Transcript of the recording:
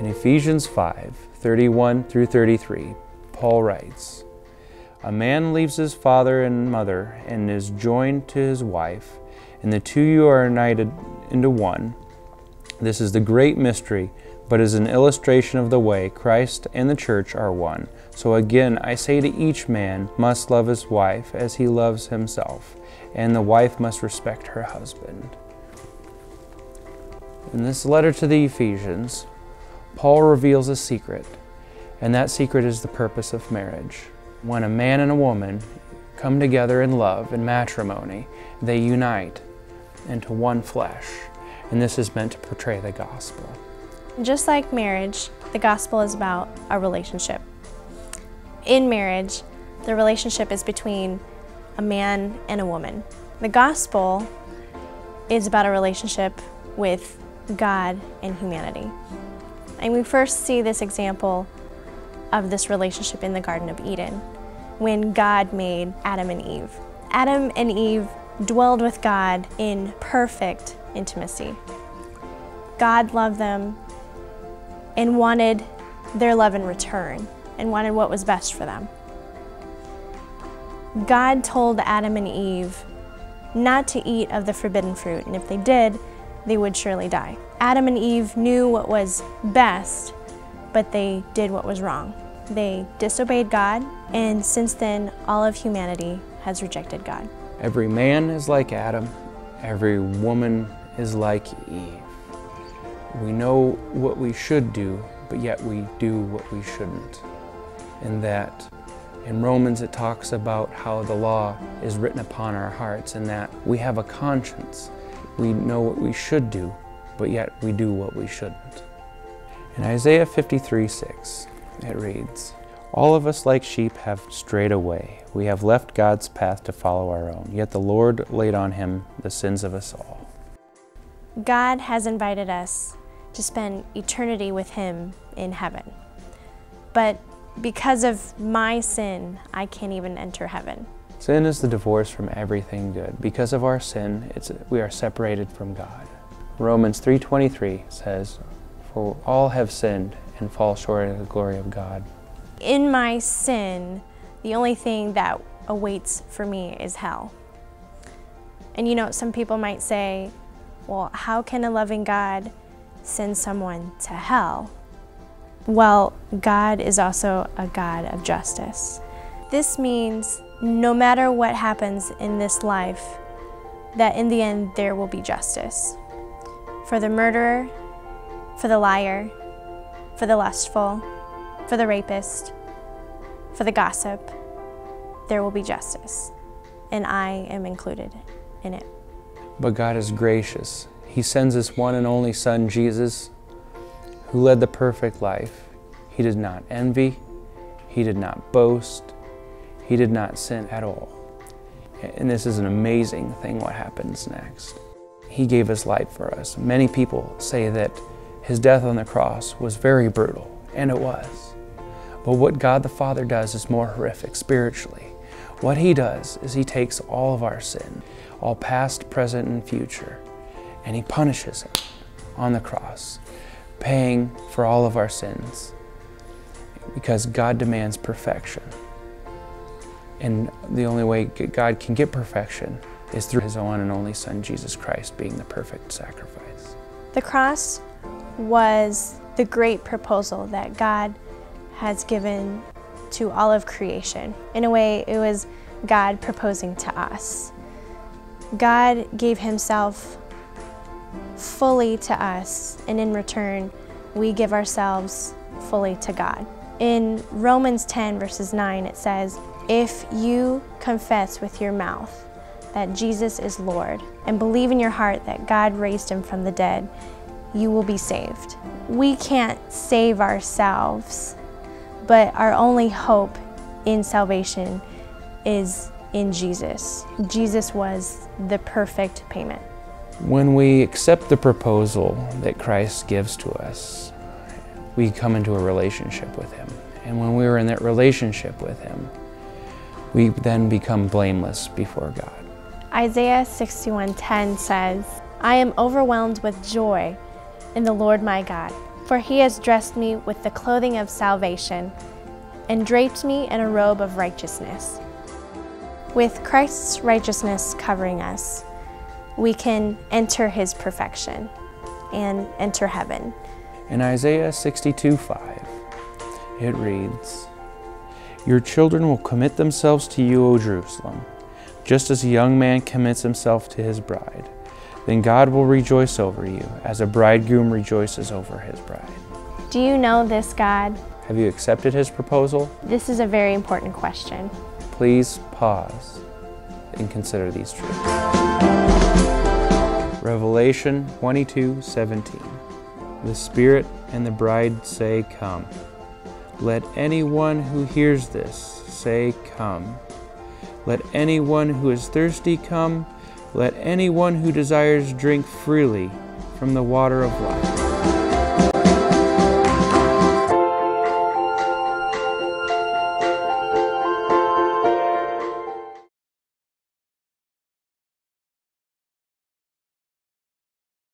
Ephesians 5:31 through 33, Paul writes, "A man leaves his father and mother and is joined to his wife, and the two you are united into one. This is the great mystery, but is an illustration of the way Christ and the church are one. So again, I say to each man must love his wife as he loves himself, and the wife must respect her husband." In this letter to the Ephesians, Paul reveals a secret, and that secret is the purpose of marriage. When a man and a woman come together in love and matrimony, they unite into one flesh, and this is meant to portray the gospel. Just like marriage, the gospel is about a relationship. In marriage, the relationship is between a man and a woman. The gospel is about a relationship with God and humanity. And we first see this example of this relationship in the Garden of Eden, when God made Adam and Eve. Adam and Eve dwelled with God in perfect intimacy. God loved them and wanted their love in return and wanted what was best for them. God told Adam and Eve not to eat of the forbidden fruit, and if they did, they would surely die. Adam and Eve knew what was best, but they did what was wrong. They disobeyed God, and since then, all of humanity has rejected God. Every man is like Adam, every woman is like Eve. We know what we should do, but yet we do what we shouldn't. And that in Romans it talks about how the law is written upon our hearts, and that we have a conscience. We know what we should do, but yet we do what we shouldn't. In Isaiah 53:6, it reads, "All of us like sheep have strayed away. We have left God's path to follow our own. Yet the Lord laid on him the sins of us all." God has invited us to spend eternity with him in heaven. But because of my sin, I can't even enter heaven. Sin is the divorce from everything good. Because of our sin, we are separated from God. Romans 3:23 says, "For all have sinned and fall short of the glory of God." In my sin, the only thing that awaits for me is hell. And you know, some people might say, well, how can a loving God send someone to hell? Well, God is also a God of justice. This means no matter what happens in this life, that in the end there will be justice. For the murderer, for the liar, for the lustful, for the rapist, for the gossip, there will be justice. And I am included in it. But God is gracious. He sends his one and only Son, Jesus, who led the perfect life. He did not envy. He did not boast. He did not sin at all. And this is an amazing thing what happens next. He gave his life for us. Many people say that his death on the cross was very brutal, and it was. But what God the Father does is more horrific spiritually. What he does is he takes all of our sin, all past, present, and future, and he punishes it on the cross, paying for all of our sins, because God demands perfection. And the only way God can get perfection is through his one and only Son, Jesus Christ, being the perfect sacrifice. The cross was the great proposal that God has given to all of creation. In a way, it was God proposing to us. God gave himself fully to us, and in return, we give ourselves fully to God. In Romans 10, verses 9, it says, "If you confess with your mouth that Jesus is Lord and believe in your heart that God raised him from the dead, you will be saved." We can't save ourselves, but our only hope in salvation is in Jesus. Jesus was the perfect payment. When we accept the proposal that Christ gives to us, we come into a relationship with him. And when we are in that relationship with him, we then become blameless before God. Isaiah 61:10 says, "I am overwhelmed with joy in the Lord my God. For he has dressed me with the clothing of salvation and draped me in a robe of righteousness. With Christ's righteousness covering us, we can enter his perfection and enter heaven. In Isaiah 62:5, it reads, "Your children will commit themselves to you, O Jerusalem, just as a young man commits himself to his bride. Then God will rejoice over you, as a bridegroom rejoices over his bride." Do you know this God? Have you accepted his proposal? This is a very important question. Please pause and consider these truths. Revelation 22:17. The Spirit and the bride say, "Come." Let anyone who hears this say, "Come." Let anyone who is thirsty come. Let anyone who desires drink freely from the water of life.